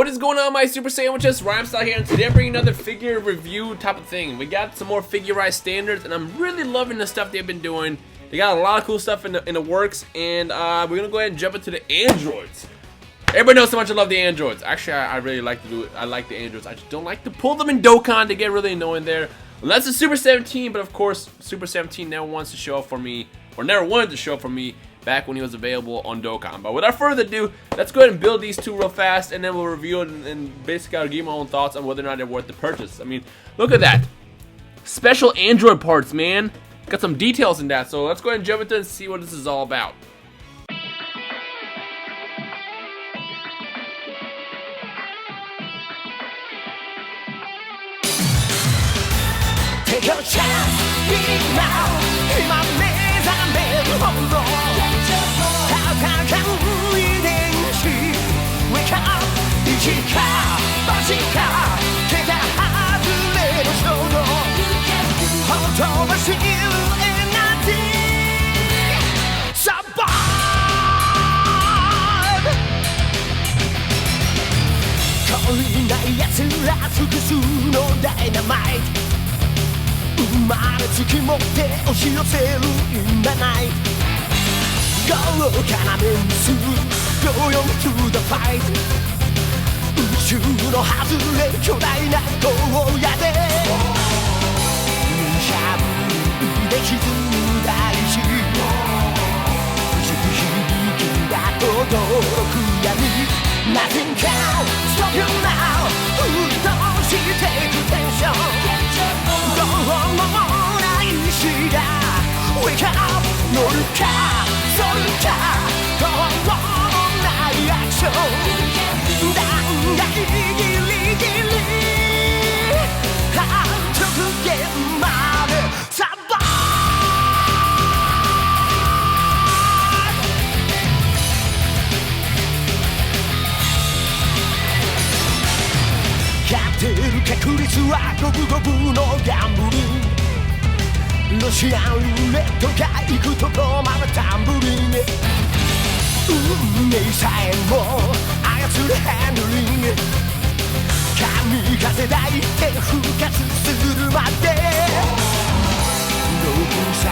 What is going on, my super sandwiches? Rhymestyle here, and today I'm bringing another figure review type of thing. We got some more figurized standards, and I'm really loving the stuff they've been doing. They got a lot of cool stuff in the works, and we're gonna go ahead and jump into the androids. Everybody knows how much I love the androids. Actually, I really like to do it. I like the androids. I just don't like to pull them in Dokkan. They get really annoying there. Unless it's Super 17, but of course, Super 17 never wants to show up for me, or never wanted to show up for me back when he was available on Dokkan. But without further ado, let's go ahead and build these two real fast, and then we'll review it, and basically I'll give my own thoughts on whether or not they're worth the purchase. I mean, look at that. Special android parts, man. Got some details in that, so let's go ahead and jump into it and see what this is all about. Take your chance, be now. In my maze, I'm in hold on. How can we see? Wake up, Ichika, Bashika, take a hard little shoulder. Hold over, see you in nothing. Survive. 懲りない奴ら複数のダイナマイト。生まれつき持って押し寄せるんだない豪華なメンツ Going to the fight 宇宙の外れ巨大な荒野で無茶ぶりで歪んだ石響きが轟く闇 Nothing can stop you now 沸騰していくテンション どうもない日が Wake up 乗るかそるかどうもないアクション断崖ギリギリ極限までサバ勝てる確率は五分五分のギャンブルロシアンルーレットが行くとこまでタンブリング運命さえも操るハンドリング神風抱いて復活するまで独裁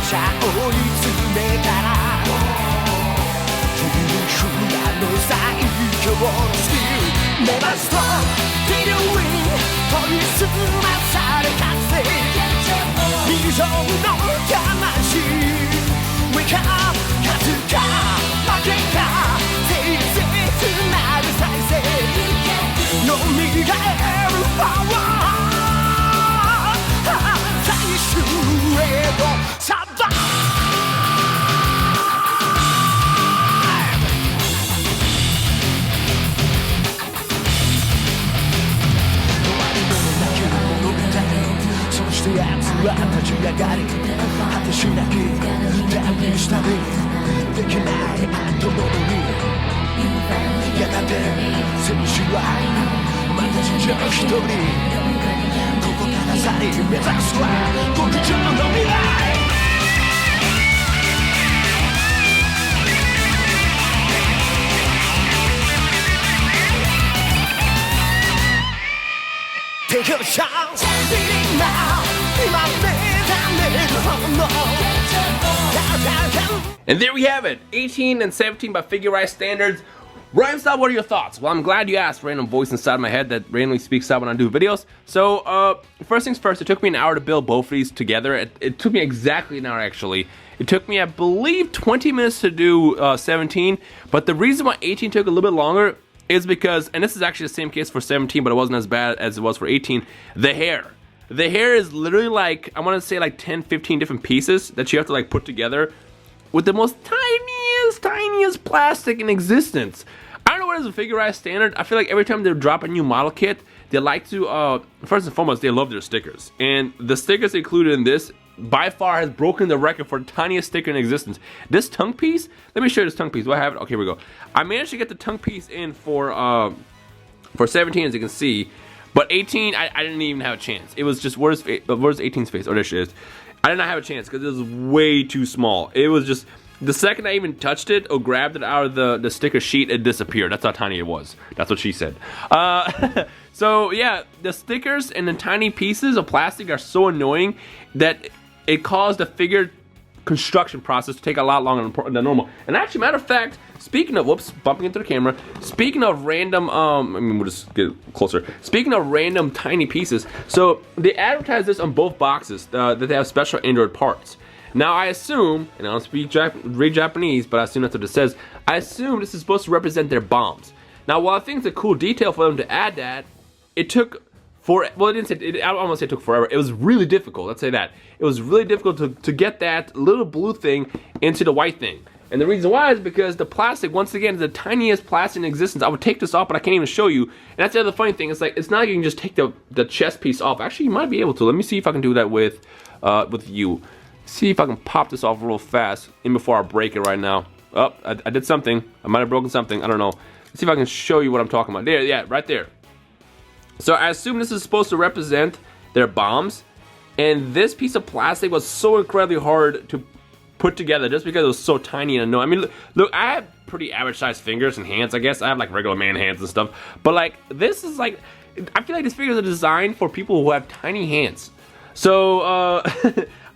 者追い詰めたら切り札の最強のスキル Never stop till you win 研ぎ澄まされたせ未曾有の魂 Wake up 勝つか負けか切なる再生蘇るパワー最終へとサバイ奴は立ち上がり果てしなき旅したりできない後戻りやがて選手はまたじゃ一人ここから去り目指すは極上の未来 Take your chance, be now. And there we have it, 18 and 17 by figurized standards. Rhymestyle, what are your thoughts? Well, I'm glad you asked. Random voice inside my head that randomly speaks out when I do videos. So, first things first, it took me an hour to build both of these together. It took me exactly an hour, actually. It took me, I believe, 20 minutes to do 17. But the reason why 18 took a little bit longer is because, and this is actually the same case for 17, but it wasn't as bad as it was for 18, the hair. The hair is literally like, I want to say like 10, 15 different pieces that you have to like put together with the most tiniest plastic in existence. I don't know what is a figurized standard. I feel like every time they drop a new model kit, they like to, first and foremost, they love their stickers. And the stickers included in this by far has broken the record for the tiniest sticker in existence. This tongue piece, let me show you this tongue piece. Do I have it? Okay, here we go. I managed to get the tongue piece in for 17, as you can see. But 18, I didn't even have a chance. It was just, where's 18's face? Oh, there she is. I did not have a chance because it was way too small. It was just, the second I even touched it or grabbed it out of the sticker sheet, it disappeared. That's how tiny it was. That's what she said. So yeah, the stickers and the tiny pieces of plastic are so annoying that it caused the figure construction process to take a lot longer than normal. And actually, matter of fact, speaking of, whoops, bumping into the camera. Speaking of random, we'll just get closer. Speaking of random tiny pieces, so they advertise this on both boxes that they have special Android parts. Now I assume, and I don't read Japanese, but I assume that's what it says. I assume this is supposed to represent their bombs. Now, while I think it's a cool detail for them to add that, it took well, I don't want to say it took forever. It was really difficult. Let's say that. It was really difficult to get that little blue thing into the white thing. And the reason why is because the plastic, once again, is the tiniest plastic in existence. I would take this off, but I can't even show you. And that's the other funny thing. It's like, it's not like you can just take the chest piece off. Actually, you might be able to. Let me see if I can do that with you. See if I can pop this off real fast in before I break it right now. Oh, I did something. I might have broken something. I don't know. Let's see if I can show you what I'm talking about. There, yeah, right there. So I assume this is supposed to represent their bombs. And this piece of plastic was so incredibly hard to put together just because it was so tiny and annoying. I mean, look, I have pretty average sized fingers and hands, I guess. I have like regular man hands and stuff. But like, this is like, I feel like these figures are designed for people who have tiny hands. So,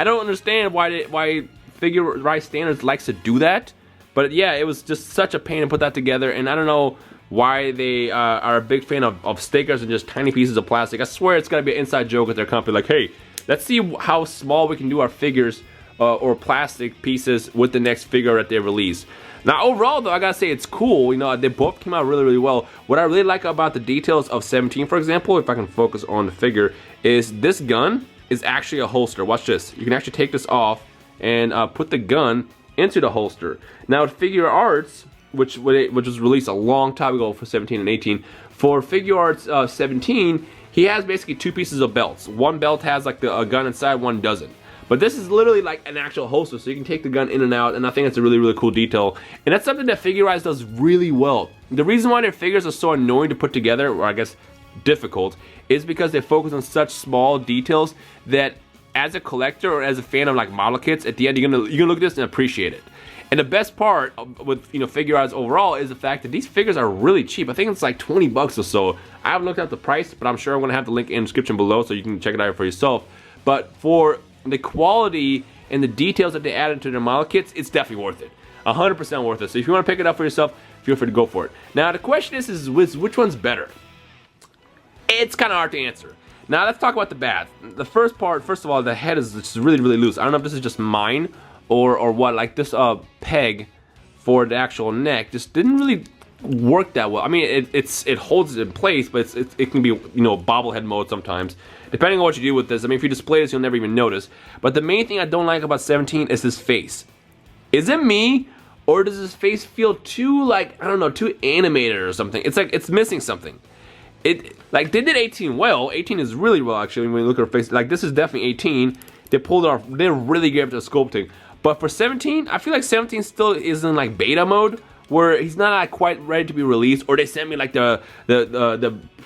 I don't understand why Figure Rise Standards likes to do that. But yeah, it was just such a pain to put that together. And I don't know why they are a big fan of stickers and just tiny pieces of plastic. I swear it's gotta be an inside joke at their company. Like, hey, let's see how small we can do our figures or plastic pieces with the next figure that they release. Now, overall, though, I gotta say it's cool. You know, they both came out really, really well. What I really like about the details of 17, for example, if I can focus on the figure, is this gun is actually a holster. Watch this. You can actually take this off and put the gun into the holster. Now, with Figure Arts, which was released a long time ago for 17 and 18, for Figure Arts 17, he has basically two pieces of belts. One belt has like a gun inside, one doesn't. But this is literally like an actual holster, so you can take the gun in and out, and I think it's a really, really cool detail. And that's something that Figure Rise does really well. The reason why their figures are so annoying to put together, or I guess difficult, is because they focus on such small details that as a collector or as a fan of like model kits, at the end you're gonna look at this and appreciate it. And the best part with Figure Rise overall is the fact that these figures are really cheap. I think it's like 20 bucks or so. I haven't looked at the price, but I'm sure I'm gonna have the link in the description below so you can check it out for yourself. But for the quality and the details that they added to their model kits, it's definitely worth it. 100% worth it. So if you want to pick it up for yourself, feel free to go for it. Now the question is which one's better? It's kind of hard to answer. Now let's talk about the bad. The first of all, the head is just really, really loose. I don't know if this is just mine or what. Like this peg for the actual neck just didn't really work that well. I mean, it holds it in place, but it can be, you know, bobblehead mode sometimes. Depending on what you do with this. I mean, if you display this, you'll never even notice. But the main thing I don't like about 17 is his face. Is it me, or does his face feel too, like, I don't know, too animated or something? It's like it's missing something. Like, they did 18 well. 18 is really well, actually, when you look at her face. Like, this is definitely 18. They pulled it off. They really gave it the sculpting. But for 17, I feel like 17 still is in, like, beta mode, where he's not like, quite ready to be released, or they sent me like the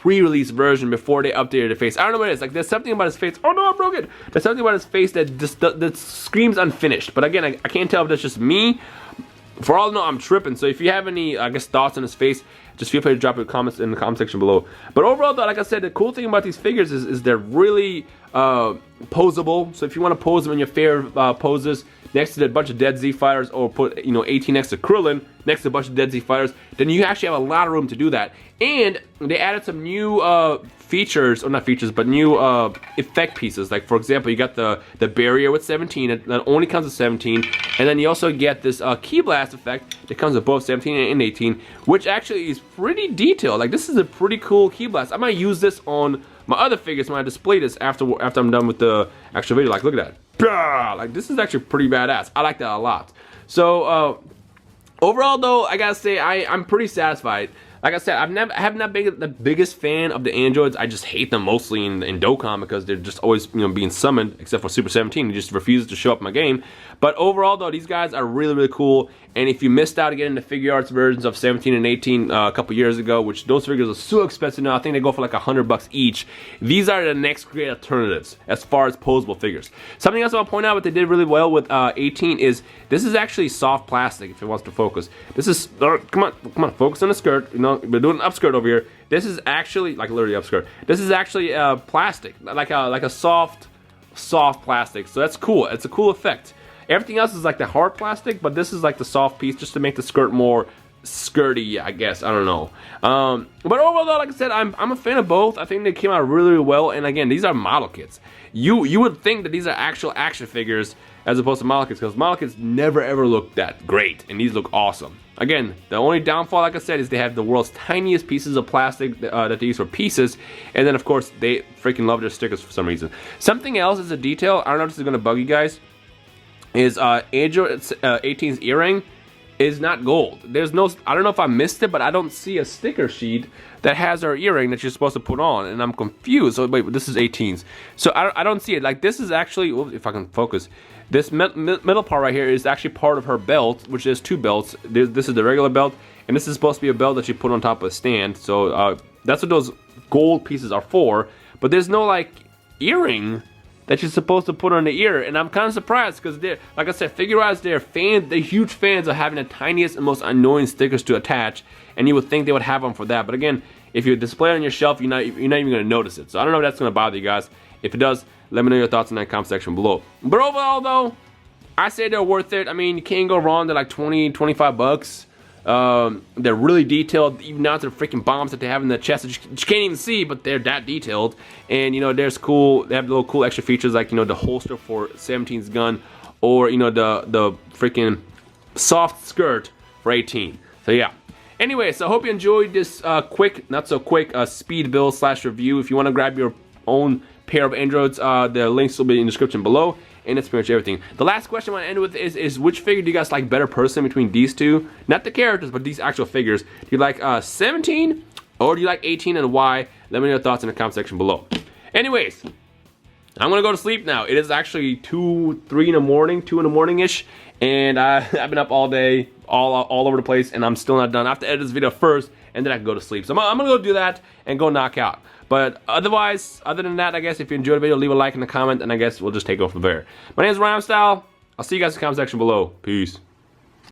pre-release version before they updated the face. I don't know what it is. Like, there's something about his face. Oh no, I broke it. There's something about his face that just that screams unfinished. But again, I can't tell if that's just me. For all I know, I'm tripping. So if you have any, I guess, thoughts on his face, just feel free to drop your comments in the comment section below. But overall, though, like I said, the cool thing about these figures is they're really posable. So if you want to pose them in your favorite poses, next to a bunch of Dead Z fighters, or put, you know, 18 next to Krillin, next to a bunch of Dead Z fighters, then you actually have a lot of room to do that. And they added some new features, or not features, but new effect pieces. Like, for example, you got the barrier with 17, that only comes with 17, and then you also get this key blast effect that comes with both 17 and 18, which actually is pretty detailed. Like, this is a pretty cool key blast. I might use this on my other figures when I display this after I'm done with the actual video. Like, look at that. Like, this is actually pretty badass. I like that a lot. So overall, though, I gotta say I'm pretty satisfied. Like I said, I have not been the biggest fan of the androids. I just hate them mostly in Dokkan because they're just always, you know, being summoned, except for Super 17. He just refuses to show up in my game. But overall, though, these guys are really, really cool. And if you missed out getting the figure arts versions of 17 and 18 a couple years ago, which those figures are so expensive now, I think they go for like $100 each. These are the next great alternatives as far as posable figures. Something else I want to point out what they did really well with 18 is this is actually soft plastic. If it wants to focus, this is come on, focus on the skirt. You know, we're doing an upskirt over here. This is actually like literally upskirt. This is actually plastic, like a soft plastic. So that's cool. It's a cool effect. Everything else is like the hard plastic, but this is like the soft piece just to make the skirt more skirty, I guess. I don't know. But overall, though, like I said, I'm a fan of both. I think they came out really, really well. And again, these are model kits. You would think that these are actual action figures as opposed to model kits, because model kits never ever look that great, and these look awesome. Again, the only downfall, like I said, is they have the world's tiniest pieces of plastic that they use for pieces, and then of course they freaking love their stickers for some reason. Something else is a detail. I don't know if this is gonna bug you guys. Is Angel 18's earring is not gold. There's no, I don't know if I missed it, but I don't see a sticker sheet that has her earring that you're supposed to put on, and I'm confused. So wait, this is 18's. So I don't see it. Like this is actually, if I can focus, this middle part right here is actually part of her belt, which is 2 belts. This is the regular belt, and this is supposed to be a belt that you put on top of a stand. So that's what those gold pieces are for. But there's no like earring that you're supposed to put on the ear, and I'm kind of surprised because they're, like I said, figure-wise, they're huge fans of having the tiniest and most annoying stickers to attach, and you would think they would have them for that. But again, if you display it on your shelf, you're not even gonna notice it. So I don't know if that's gonna bother you guys. If it does, let me know your thoughts in that comment section below. But overall, though, I say they're worth it. I mean, you can't go wrong. They're like 20, 25 bucks. They're really detailed, even down to the freaking bombs that they have in the chest that you can't even see, but they're that detailed. And you know, there's cool, they have little cool extra features like, you know, the holster for 17's gun, or you know, the freaking soft skirt for 18. So yeah. Anyway, so I hope you enjoyed this quick, not so quick, speed build / review. If you want to grab your own pair of androids, the links will be in the description below. And that's pretty much everything. The last question I want to end with is which figure do you guys like better personally between these two? Not the characters, but these actual figures. Do you like 17 or do you like 18, and why? Let me know your thoughts in the comment section below. Anyways, I'm gonna go to sleep now. It is actually 2 in the morning-ish, and I've been up all day, all over the place, and I'm still not done. I have to edit this video first, and then I can go to sleep. So I'm gonna go do that and go knock out. But otherwise, other than that, I guess if you enjoyed the video, leave a like in the comment, and I guess we'll just take over from there. My name is Rhymestyle. I'll see you guys in the comment section below. Peace.